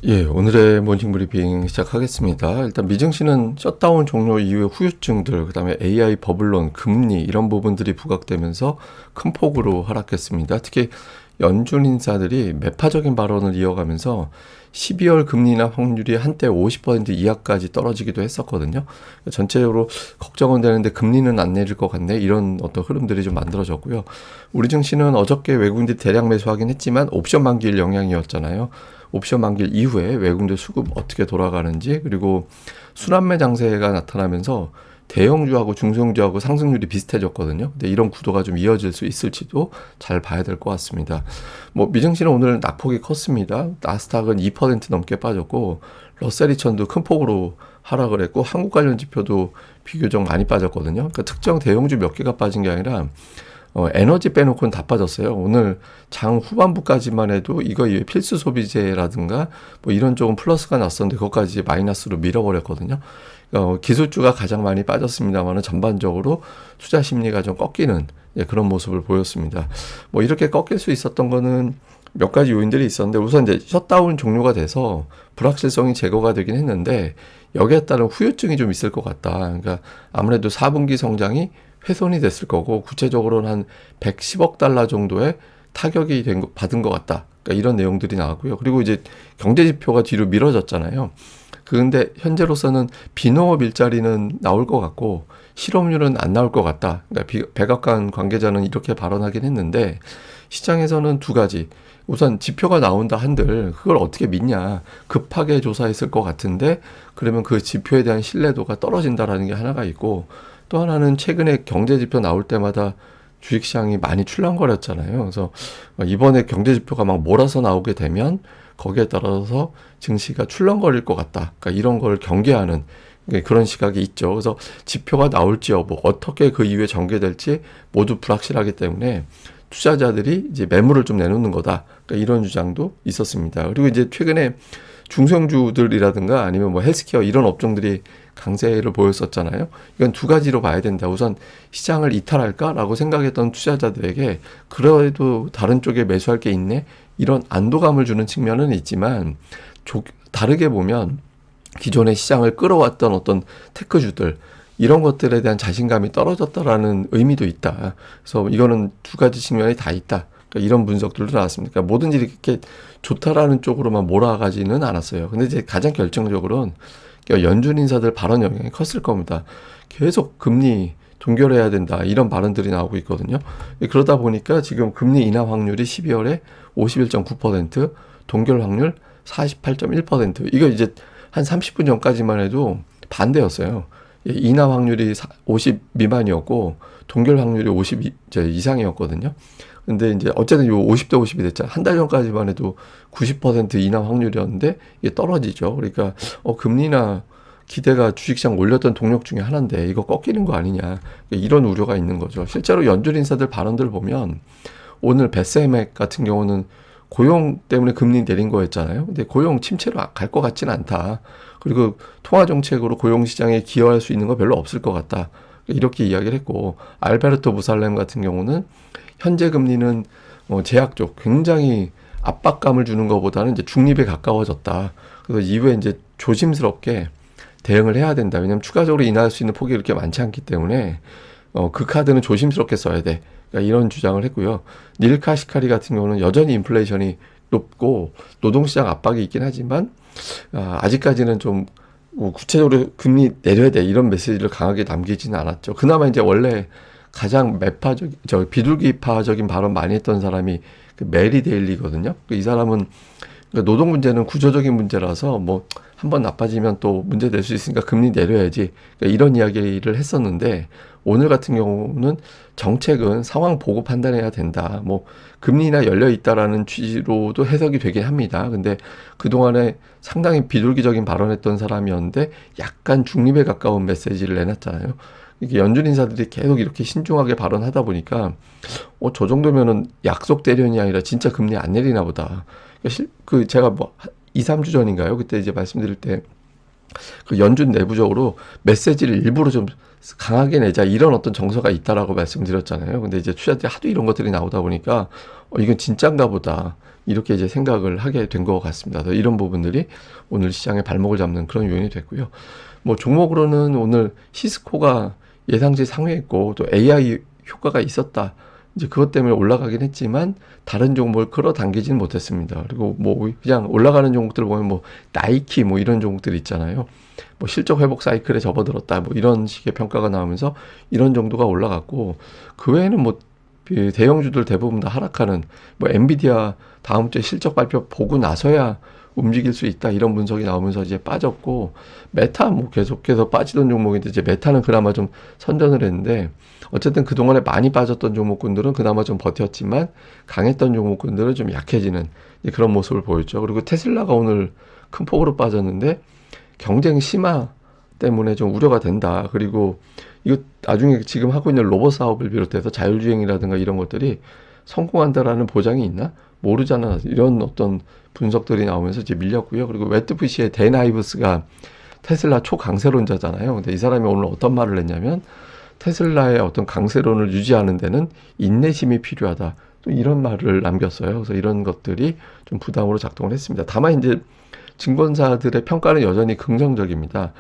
예, 오늘의 모닝 브리핑 시작하겠습니다. 일단 미증시는 셧다운 종료 이후의 후유증들, 그다음에 AI 버블론, 금리 이런 부분들이 부각되면서 큰 폭으로 하락했습니다. 특히 연준 인사들이 매파적인 발언을 이어가면서 12월 금리나 확률이 한때 50% 이하까지 떨어지기도 했었거든요. 전체적으로 걱정은 되는데 금리는 안 내릴 것 같네. 이런 어떤 흐름들이 좀 만들어졌고요. 우리 증시는 어저께 외국인들이 대량 매수하긴 했지만 옵션 만기일 영향이었잖아요. 옵션 만기일 이후에 외국인들 수급 어떻게 돌아가는지, 그리고 순환매 장세가 나타나면서 대형주하고 중소형주하고 상승률이 비슷해졌거든요. 근데 이런 구도가 좀 이어질 수 있을지도 잘 봐야 될 것 같습니다. 뭐 미증시는 오늘 낙폭이 컸습니다. 나스닥은 2% 넘게 빠졌고 러셀 2000도 큰 폭으로 하락을 했고 한국 관련 지표도 비교적 많이 빠졌거든요. 그러니까 특정 대형주 몇 개가 빠진 게 아니라 에너지 빼놓고는 다 빠졌어요. 오늘 장 후반부까지만 해도 이거 이외 필수 소비재라든가 뭐 이런 조금 플러스가 났었는데 그것까지 마이너스로 밀어버렸거든요. 기술주가 가장 많이 빠졌습니다만 전반적으로 투자 심리가 좀 꺾이는 그런 모습을 보였습니다. 뭐 이렇게 꺾일 수 있었던 거는 몇 가지 요인들이 있었는데 우선 이제 셧다운 종료가 돼서 불확실성이 제거가 되긴 했는데 여기에 따른 후유증이 좀 있을 것 같다. 그러니까 아무래도 4분기 성장이 훼손이 됐을 거고 구체적으로는 한 110억 달러 정도의 타격이 받은 것 같다. 그러니까 이런 내용들이 나왔고요. 그리고 이제 경제 지표가 뒤로 미뤄졌잖아요. 그런데 현재로서는 비농업 일자리는 나올 것 같고 실업률은 안 나올 것 같다. 그러니까 백악관 관계자는 이렇게 발언하긴 했는데 시장에서는 두 가지. 우선 지표가 나온다 한들 그걸 어떻게 믿냐. 급하게 조사했을 것 같은데 그러면 그 지표에 대한 신뢰도가 떨어진다라는 게 하나가 있고 또 하나는 최근에 경제 지표 나올 때마다 주식시장이 많이 출렁거렸잖아요. 그래서 이번에 경제 지표가 막 몰아서 나오게 되면 거기에 따라서 증시가 출렁거릴 것 같다. 그러니까 이런 걸 경계하는 그런 시각이 있죠. 그래서 지표가 나올지 여부, 어떻게 그 이후에 전개될지 모두 불확실하기 때문에 투자자들이 이제 매물을 좀 내놓는 거다. 그러니까 이런 주장도 있었습니다. 그리고 이제 최근에 중소형주들이라든가 아니면 뭐 헬스케어 이런 업종들이 강세를 보였었잖아요. 이건 두 가지로 봐야 된다. 우선 시장을 이탈할까라고 생각했던 투자자들에게 그래도 다른 쪽에 매수할 게 있네. 이런 안도감을 주는 측면은 있지만 다르게 보면 기존의 시장을 끌어왔던 어떤 테크주들 이런 것들에 대한 자신감이 떨어졌다라는 의미도 있다. 그래서 이거는 두 가지 측면이 다 있다. 그러니까 이런 분석들도 나왔습니다. 그러니까 뭐든지 이렇게 좋다라는 쪽으로만 몰아가지는 않았어요. 근데 이제 가장 결정적으로는 연준 인사들 발언 영향이 컸을 겁니다. 계속 금리 동결해야 된다 이런 발언들이 나오고 있거든요. 그러다 보니까 지금 금리 인하 확률이 12월에 51.9%, 동결 확률 48.1%. 이거 이제 한 30분 전까지만 해도 반대였어요. 인하 확률이 50 미만이었고 동결 확률이 50 이상이었거든요. 근데 이제 어쨌든 요 50대 50이 됐잖아. 한 달 전까지만 해도 90% 인하 확률이었는데 이게 떨어지죠. 그러니까 금리나 기대가 주식시장 올렸던 동력 중에 하나인데 이거 꺾이는 거 아니냐. 이런 우려가 있는 거죠. 실제로 연준 인사들 발언들을 보면 오늘 베스맥 같은 경우는 고용 때문에 금리 내린 거였잖아요. 근데 고용 침체로 갈 것 같지는 않다. 그리고 통화 정책으로 고용 시장에 기여할 수 있는 거 별로 없을 것 같다. 이렇게 이야기를 했고 알베르토 무살렘 같은 경우는 현재 금리는 제약적 굉장히 압박감을 주는 것보다는 이제 중립에 가까워졌다. 그래서 이후에 이제 조심스럽게 대응을 해야 된다. 왜냐하면 추가적으로 인하할 수 있는 폭이 그렇게 많지 않기 때문에 그 카드는 조심스럽게 써야 돼. 그러니까 이런 주장을 했고요. 닐 카시카리 같은 경우는 여전히 인플레이션이 높고 노동시장 압박이 있긴 하지만 아직까지는 좀 구체적으로 금리 내려야 돼 이런 메시지를 강하게 남기지는 않았죠. 그나마 이제 원래 가장 비둘기파적인 발언 많이 했던 사람이 그 메리 데일리거든요. 이 사람은 노동 문제는 구조적인 문제라서 뭐 한번 나빠지면 또 문제 될 수 있으니까 금리 내려야지. 그러니까 이런 이야기를 했었는데 오늘 같은 경우는 정책은 상황 보고 판단해야 된다. 뭐 금리나 열려 있다라는 취지로도 해석이 되긴 합니다. 근데 그동안에 상당히 비둘기적인 발언했던 사람이었는데 약간 중립에 가까운 메시지를 내놨잖아요. 이게 연준 인사들이 계속 이렇게 신중하게 발언하다 보니까 저 정도면은 약속 대련이 아니라 진짜 금리 안 내리나 보다. 제가 뭐 2, 3주 전인가요? 그때 이제 말씀드릴 때 그 연준 내부적으로 메시지를 일부러 좀 강하게 내자 이런 어떤 정서가 있다라고 말씀드렸잖아요. 근데 이제 투자들이 하도 이런 것들이 나오다 보니까 이건 진짠가 보다. 이렇게 이제 생각을 하게 된 것 같습니다. 그래서 이런 부분들이 오늘 시장에 발목을 잡는 그런 요인이 됐고요. 뭐 종목으로는 오늘 시스코가 예상치 상회했고 또 AI 효과가 있었다. 이제 그것 때문에 올라가긴 했지만 다른 종목을 끌어당기지는 못했습니다. 그리고 뭐 그냥 올라가는 종목들 보면 뭐 나이키 뭐 이런 종목들 있잖아요. 뭐 실적 회복 사이클에 접어들었다. 뭐 이런 식의 평가가 나오면서 이런 정도가 올라갔고 그 외에는 뭐 대형주들 대부분 다 하락하는 뭐 엔비디아 다음 주에 실적 발표 보고 나서야 움직일 수 있다 이런 분석이 나오면서 이제 빠졌고 메타 뭐 계속해서 빠지던 종목인데 이제 메타는 그나마 좀 선전을 했는데 어쨌든 그동안에 많이 빠졌던 종목군들은 그나마 좀 버텼지만 강했던 종목군들은 좀 약해지는 그런 모습을 보였죠. 그리고 테슬라가 오늘 큰 폭으로 빠졌는데 경쟁 심화 때문에 좀 우려가 된다. 그리고 이거 나중에 지금 하고 있는 로봇 사업을 비롯해서 자율주행이라든가 이런 것들이 성공한다라는 보장이 있나? 모르잖아. 이런 어떤 분석들이 나오면서 이제 밀렸고요. 그리고 웨트푸시의 댄 아이브스가 테슬라 초강세론자잖아요. 근데 이 사람이 오늘 어떤 말을 했냐면 테슬라의 어떤 강세론을 유지하는 데는 인내심이 필요하다. 또 이런 말을 남겼어요. 그래서 이런 것들이 좀 부담으로 작동을 했습니다. 다만 이제 증권사들의 평가는 여전히 긍정적입니다.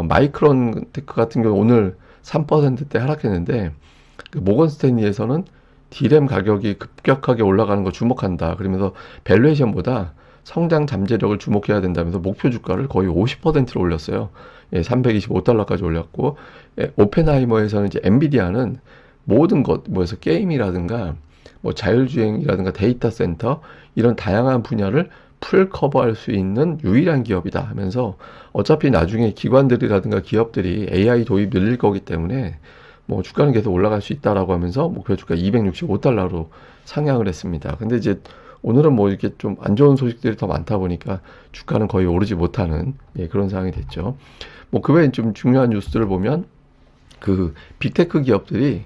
마이크론 테크 같은 경우 오늘 3%대 하락했는데 그 모건 스탠리에서는 D램 가격이 급격하게 올라가는 거 주목한다. 그러면서 밸류에이션보다 성장 잠재력을 주목해야 된다면서 목표 주가를 거의 50%로 올렸어요. 예, $325까지 올렸고 오펜하이머에서는 이제 엔비디아는 모든 것, 뭐에서 게임이라든가 뭐 자율주행이라든가 데이터 센터 이런 다양한 분야를 풀 커버할 수 있는 유일한 기업이다 하면서 어차피 나중에 기관들이라든가 기업들이 AI 도입 늘릴 거기 때문에 뭐 주가는 계속 올라갈 수 있다라고 하면서 목표 주가 $265로 상향을 했습니다. 근데 이제 오늘은 뭐 이렇게 좀 안 좋은 소식들이 더 많다 보니까 주가는 거의 오르지 못하는 그런 상황이 됐죠. 뭐 그 외에 좀 중요한 뉴스들을 보면 그 빅테크 기업들이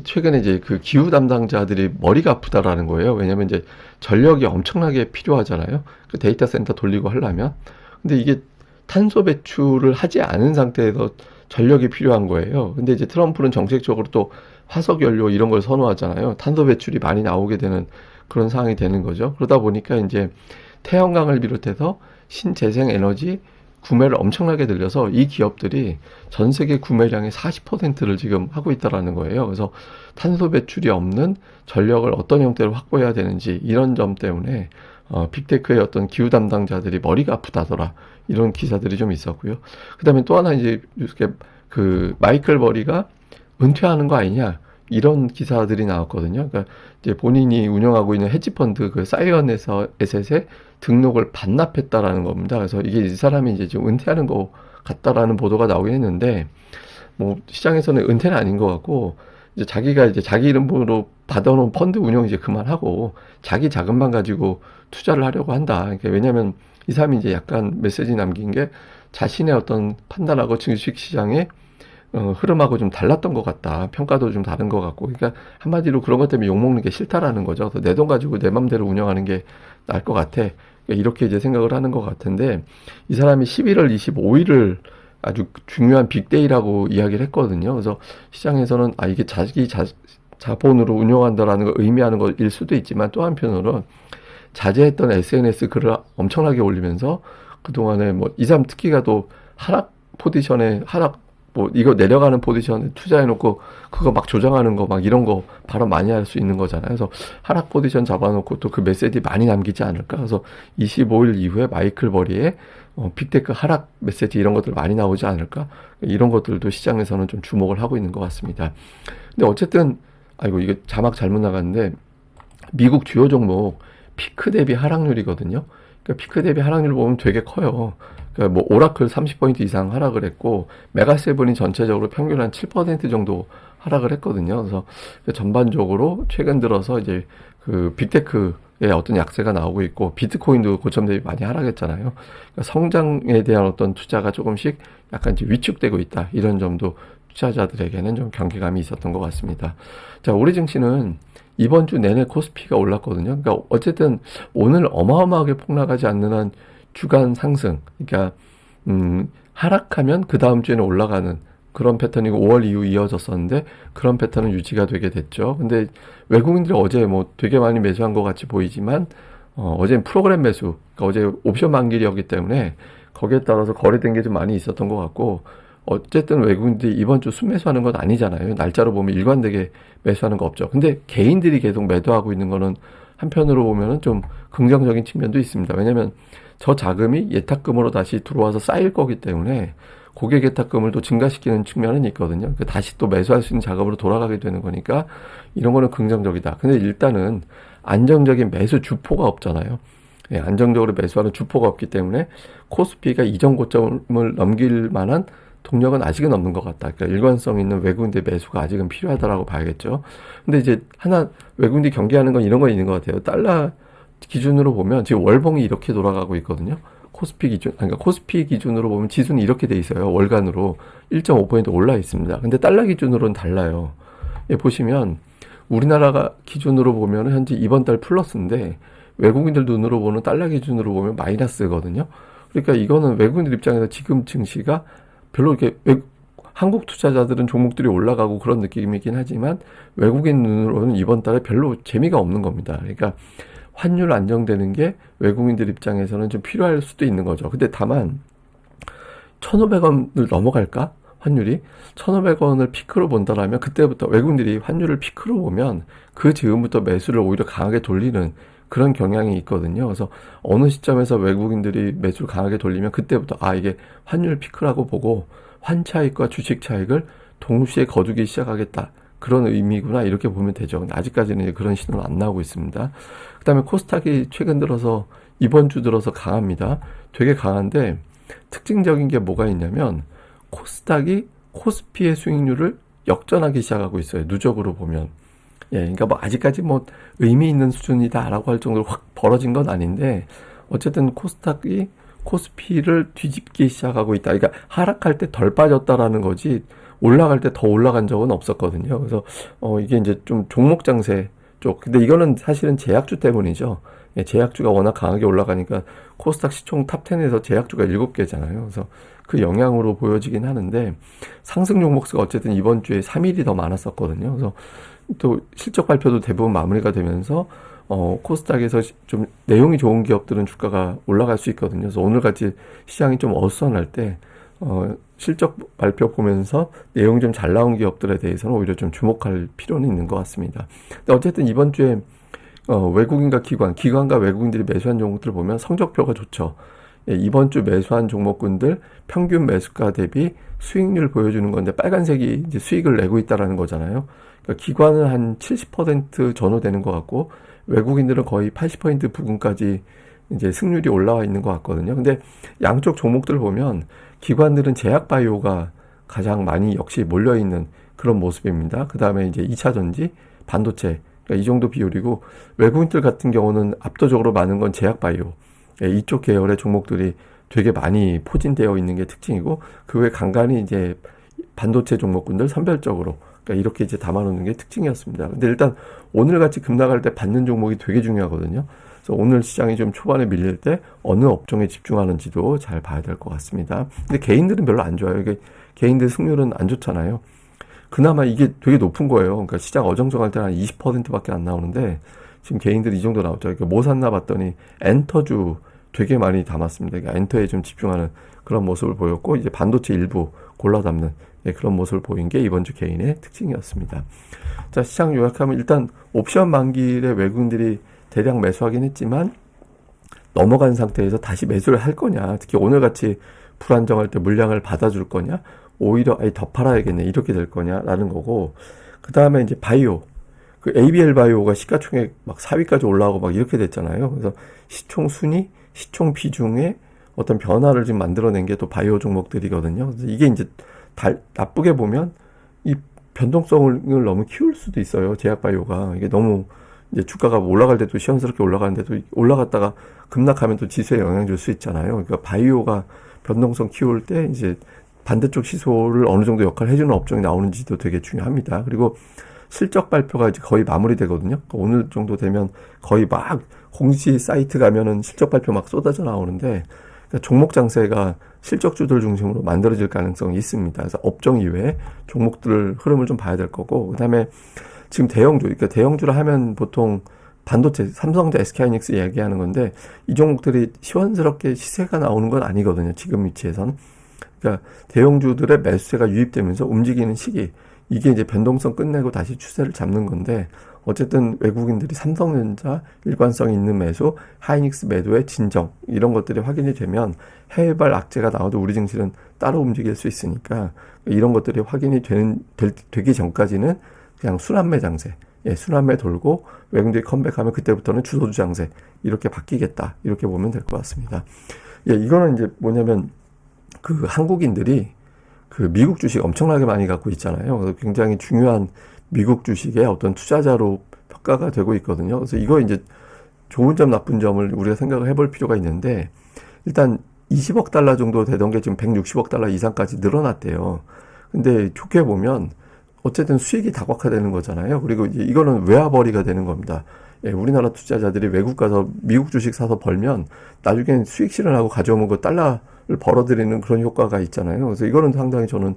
최근에 이제 그 기후 담당자들이 머리가 아프다라는 거예요. 왜냐면 이제 전력이 엄청나게 필요하잖아요. 그 데이터 센터 돌리고 하려면. 근데 이게 탄소 배출을 하지 않은 상태에서 전력이 필요한 거예요. 근데 이제 트럼프는 정책적으로 또 화석 연료 이런 걸 선호하잖아요. 탄소 배출이 많이 나오게 되는 그런 상황이 되는 거죠. 그러다 보니까 이제 태양광을 비롯해서 신재생 에너지 구매를 엄청나게 늘려서 이 기업들이 전 세계 구매량의 40%를 지금 하고 있다라는 거예요. 그래서 탄소 배출이 없는 전력을 어떤 형태로 확보해야 되는지 이런 점 때문에 빅테크의 어떤 기후 담당자들이 머리가 아프다더라 이런 기사들이 좀 있었고요. 그다음에 또 하나 이제 그 마이클 버리가 은퇴하는 거 아니냐 이런 기사들이 나왔거든요. 그러니까 이제 본인이 운영하고 있는 헤지펀드 그 사이언 에셋에 등록을 반납했다라는 겁니다. 그래서 이게 이 사람이 이제 지금 은퇴하는 거 같다라는 보도가 나오긴 했는데 뭐 시장에서는 은퇴는 아닌 것 같고 이제 자기가 이제 자기 이름으로 받아놓은 펀드 운영 이제 그만하고 자기 자금만 가지고 투자를 하려고 한다. 그러니까 왜냐하면 이 사람이 이제 약간 메시지 남긴 게 자신의 어떤 판단하고 주식 시장의 흐름하고 좀 달랐던 것 같다. 평가도 좀 다른 것 같고. 그러니까 한마디로 그런 것 때문에 욕먹는 게 싫다라는 거죠. 그래서 내 돈 가지고 내 맘대로 운영하는 게 나을 것 같아. 그러니까 이렇게 이제 생각을 하는 것 같은데 이 사람이 11월 25일을 아주 중요한 빅데이라고 이야기를 했거든요. 그래서 시장에서는 이게 자기 자본으로 운영한다라는 걸 의미하는 것일 수도 있지만 또 한편으로는 자제했던 SNS 글을 엄청나게 올리면서 그동안에 뭐 이 사람 특기가 또 하락 포지션에 뭐 이거 내려가는 포지션에 투자해놓고 그거 막 조정하는 거 막 이런 거 바로 많이 할 수 있는 거잖아요. 그래서 하락 포지션 잡아놓고 또 그 메시지 많이 남기지 않을까. 그래서 25일 이후에 마이클 버리의 빅테크 하락 메시지 이런 것들 많이 나오지 않을까. 이런 것들도 시장에서는 좀 주목을 하고 있는 것 같습니다. 근데 어쨌든 아이고 이게 자막 잘못 나갔는데 미국 주요 종목 피크 대비 하락률이거든요. 그러니까 피크 대비 하락률 보면 되게 커요. 그러니까 뭐 오라클 30포인트 이상 하락을 했고 메가세븐이 전체적으로 평균 한 7% 정도 하락을 했거든요. 그래서 전반적으로 최근 들어서 이제 그 빅테크의 어떤 약세가 나오고 있고 비트코인도 고점 대비 많이 하락했잖아요. 그러니까 성장에 대한 어떤 투자가 조금씩 약간 이제 위축되고 있다. 이런 점도 투자자들에게는 좀 경계감이 있었던 것 같습니다. 자, 우리 증시는 이번 주 내내 코스피가 올랐거든요. 그러니까 어쨌든 오늘 어마어마하게 폭락하지 않는 한 주간 상승, 그러니까 하락하면 그 다음 주에는 올라가는 그런 패턴이고 5월 이후 이어졌었는데 그런 패턴은 유지가 되게 됐죠. 근데 외국인들이 어제 뭐 되게 많이 매수한 것 같이 보이지만 어제는 프로그램 매수, 그러니까 어제 옵션 만기이었기 때문에 거기에 따라서 거래된 게 좀 많이 있었던 것 같고, 어쨌든 외국인들이 이번 주 순매수하는 건 아니잖아요. 날짜로 보면 일관되게 매수하는 거 없죠. 근데 개인들이 계속 매도하고 있는 거는 한편으로 보면은 좀 긍정적인 측면도 있습니다. 왜냐면 저 자금이 예탁금으로 다시 들어와서 쌓일 거기 때문에 고객 예탁금을 또 증가시키는 측면은 있거든요. 다시 또 매수할 수 있는 작업으로 돌아가게 되는 거니까 이런 거는 긍정적이다. 근데 일단은 안정적인 매수 주포가 없잖아요. 예, 안정적으로 매수하는 주포가 없기 때문에 코스피가 이전 고점을 넘길 만한 동력은 아직은 없는 것 같다. 그러니까 일관성 있는 외국인들 매수가 아직은 필요하다라고 봐야겠죠. 근데 이제 하나 외국인들이 경계하는 건 이런 거 있는 것 같아요. 달러 기준으로 보면 지금 월봉이 이렇게 돌아가고 있거든요. 코스피 기준, 그러니까 코스피 기준으로 보면 지수는 이렇게 돼 있어요. 월간으로 1.5% 올라 있습니다. 근데 달러 기준으로는 달라요. 예, 보시면 우리나라가 기준으로 보면 현재 이번 달 플러스인데 외국인들 눈으로 보는 달러 기준으로 보면 마이너스거든요. 그러니까 이거는 외국인들 입장에서 지금 증시가 별로 이렇게 한국 투자자들은 종목들이 올라가고 그런 느낌이긴 하지만 외국인 눈으로는 이번 달에 별로 재미가 없는 겁니다. 그러니까 환율 안정되는 게 외국인들 입장에서는 좀 필요할 수도 있는 거죠. 근데 다만 1,500원을 넘어갈까? 환율이 1,500원을 피크로 본다라면 그때부터 외국인들이 환율을 피크로 보면 그 즈음부터 매수를 오히려 강하게 돌리는 그런 경향이 있거든요. 그래서 어느 시점에서 외국인들이 매수를 강하게 돌리면 그때부터 이게 환율 피크라고 보고 환차익과 주식 차익을 동시에 거두기 시작하겠다. 그런 의미구나 이렇게 보면 되죠. 근데 아직까지는 그런 신호는 안 나오고 있습니다. 그다음에 코스닥이 최근 들어서 이번 주 들어서 강합니다. 되게 강한데 특징적인 게 뭐가 있냐면 코스닥이 코스피의 수익률을 역전하기 시작하고 있어요. 누적으로 보면. 예, 그러니까 뭐 아직까지 뭐 의미 있는 수준이다라고 할 정도로 확 벌어진 건 아닌데 어쨌든 코스닥이 코스피를 뒤집기 시작하고 있다. 그러니까 하락할 때 덜 빠졌다라는 거지 올라갈 때 더 올라간 적은 없었거든요. 그래서 이게 이제 좀 종목 장세 쪽. 근데 이거는 사실은 제약주 때문이죠. 예, 제약주가 워낙 강하게 올라가니까 코스닥 시총 탑10에서 제약주가 7개잖아요. 그래서 그 영향으로 보여지긴 하는데 상승 종목 수가 어쨌든 이번 주에 3일이 더 많았었거든요. 그래서 또 실적 발표도 대부분 마무리가 되면서 코스닥에서 좀 내용이 좋은 기업들은 주가가 올라갈 수 있거든요. 그래서 오늘같이 시장이 좀 어수선할 때 실적 발표 보면서 내용이 좀 잘 나온 기업들에 대해서는 오히려 좀 주목할 필요는 있는 것 같습니다. 근데 어쨌든 이번 주에 외국인과 기관과 외국인들이 매수한 종목들을 보면 성적표가 좋죠. 예, 이번 주 매수한 종목군들 평균 매수가 대비 수익률 보여주는 건데 빨간색이 이제 수익을 내고 있다라는 거잖아요. 그러니까 기관은 한 70% 전후되는 것 같고 외국인들은 거의 80% 부근까지 이제 승률이 올라와 있는 것 같거든요. 근데 양쪽 종목들 보면 기관들은 제약바이오가 가장 많이 역시 몰려있는 그런 모습입니다. 그 다음에 이제 2차 전지, 반도체, 그러니까 이 정도 비율이고 외국인들 같은 경우는 압도적으로 많은 건 제약바이오. 예, 이쪽 계열의 종목들이 되게 많이 포진되어 있는 게 특징이고 그 외 간간히 이제 반도체 종목군들 선별적으로 그러니까 이렇게 이제 담아놓는 게 특징이었습니다. 근데 일단 오늘같이 급락할 때 받는 종목이 되게 중요하거든요. 그래서 오늘 시장이 좀 초반에 밀릴 때 어느 업종에 집중하는지도 잘 봐야 될 것 같습니다. 근데 개인들은 별로 안 좋아요. 이게 개인들 승률은 안 좋잖아요. 그나마 이게 되게 높은 거예요. 그러니까 시장 어정쩡할 때는 한 20%밖에 안 나오는데 지금 개인들이 이 정도 나오죠. 그러니까 뭐 샀나 봤더니 엔터주 되게 많이 담았습니다. 그러니까 엔터에 좀 집중하는 그런 모습을 보였고 이제 반도체 일부 골라 담는 그런 모습을 보인 게 이번 주 개인의 특징이었습니다. 자, 시장 요약하면 일단 옵션 만기일에 외국인들이 대량 매수하긴 했지만 넘어간 상태에서 다시 매수를 할 거냐, 특히 오늘같이 불안정할 때 물량을 받아줄 거냐, 오히려 더 팔아야겠네 이렇게 될 거냐라는 거고, 그 다음에 이제 바이오, 그 ABL 바이오가 시가총액 막 4위까지 올라오고 막 이렇게 됐잖아요. 그래서 시총 순위, 시총 비중에 어떤 변화를 지금 만들어낸 게 또 바이오 종목들이거든요. 그래서 이게 이제 나쁘게 보면 이 변동성을 너무 키울 수도 있어요. 제약바이오가 이게 너무 이제 주가가 올라갈 때도 시원스럽게 올라가는데도 올라갔다가 급락하면 또 지수에 영향 줄 수 있잖아요. 그러니까 바이오가 변동성 키울 때 이제 반대쪽 시소를 어느 정도 역할을 해주는 업종이 나오는지도 되게 중요합니다. 그리고 실적 발표가 이제 거의 마무리되거든요. 그러니까 오늘 정도 되면 거의 막 공시 사이트 가면은 실적 발표 막 쏟아져 나오는데 그러니까 종목 장세가 실적주들 중심으로 만들어질 가능성이 있습니다. 그래서 업종 이외에 종목들 흐름을 좀 봐야 될 거고, 그 다음에 지금 대형주, 그러니까 대형주를 하면 보통 반도체, 삼성전자, SK하이닉스 얘기하는 건데 이 종목들이 시원스럽게 시세가 나오는 건 아니거든요. 지금 위치에선. 그러니까 대형주들의 매수세가 유입되면서 움직이는 시기, 이게 이제 변동성 끝내고 다시 추세를 잡는 건데 어쨌든 외국인들이 삼성전자 일관성 있는 매수, 하이닉스 매도의 진정 이런 것들이 확인이 되면 해외발 악재가 나와도 우리 증시는 따로 움직일 수 있으니까 이런 것들이 확인이 되기 전까지는 그냥 순환매 장세, 순환매 돌고 외국인들이 컴백하면 그때부터는 주도주 장세 이렇게 바뀌겠다 이렇게 보면 될 것 같습니다. 이거는 이제 뭐냐면 그 한국인들이 그 미국 주식 엄청나게 많이 갖고 있잖아요. 그래서 굉장히 중요한 미국 주식의 어떤 투자자로 평가가 되고 있거든요. 그래서 이거 이제 좋은 점 나쁜 점을 우리가 생각을 해볼 필요가 있는데 일단 20억 달러 정도 되던 게 지금 160억 달러 이상까지 늘어났대요. 근데 좋게 보면 어쨌든 수익이 다각화되는 거잖아요. 그리고 이제 이거는 외화벌이가 되는 겁니다. 우리나라 투자자들이 외국 가서 미국 주식 사서 벌면 나중엔 수익 실현하고 가져오면 그 달러를 벌어들이는 그런 효과가 있잖아요. 그래서 이거는 상당히 저는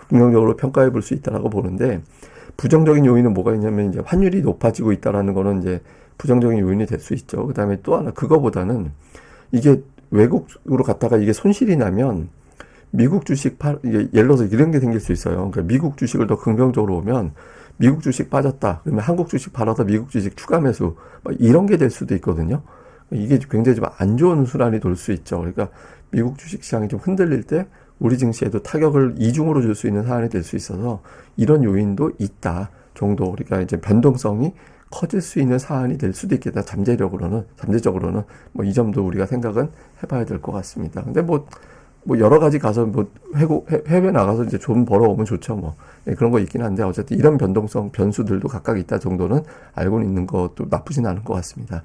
긍정적으로 평가해 볼 수 있다라고 보는데 부정적인 요인은 뭐가 있냐면 이제 환율이 높아지고 있다라는 거는 이제 부정적인 요인이 될 수 있죠. 그다음에 또 하나 그거보다는 이게 외국으로 갔다가 이게 손실이 나면 미국 주식 이게 예를 들어서 이런 게 생길 수 있어요. 그러니까 미국 주식을 더 긍정적으로 보면 미국 주식 빠졌다. 그러면 한국 주식 팔아서 미국 주식 추가 매수 이런 게 될 수도 있거든요. 이게 굉장히 좀 안 좋은 순환이 돌 수 있죠. 그러니까 미국 주식 시장이 좀 흔들릴 때 우리 증시에도 타격을 이중으로 줄 수 있는 사안이 될 수 있어서 이런 요인도 있다 정도. 그러니까 이제 변동성이 커질 수 있는 사안이 될 수도 있겠다. 잠재적으로는 뭐 이 점도 우리가 생각은 해봐야 될 것 같습니다. 근데 뭐 여러 가지 가서 해외 나가서 이제 좀 벌어오면 좋죠. 그런 거 있긴 한데 어쨌든 이런 변수들도 각각 있다 정도는 알고는 있는 것도 나쁘진 않은 것 같습니다.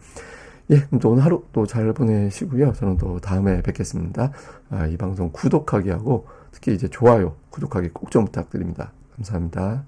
그럼 또 오늘 하루 또 잘 보내시고요. 저는 또 다음에 뵙겠습니다. 이 방송 구독하기 하고 특히 이제 좋아요, 구독하기 꼭 좀 부탁드립니다. 감사합니다.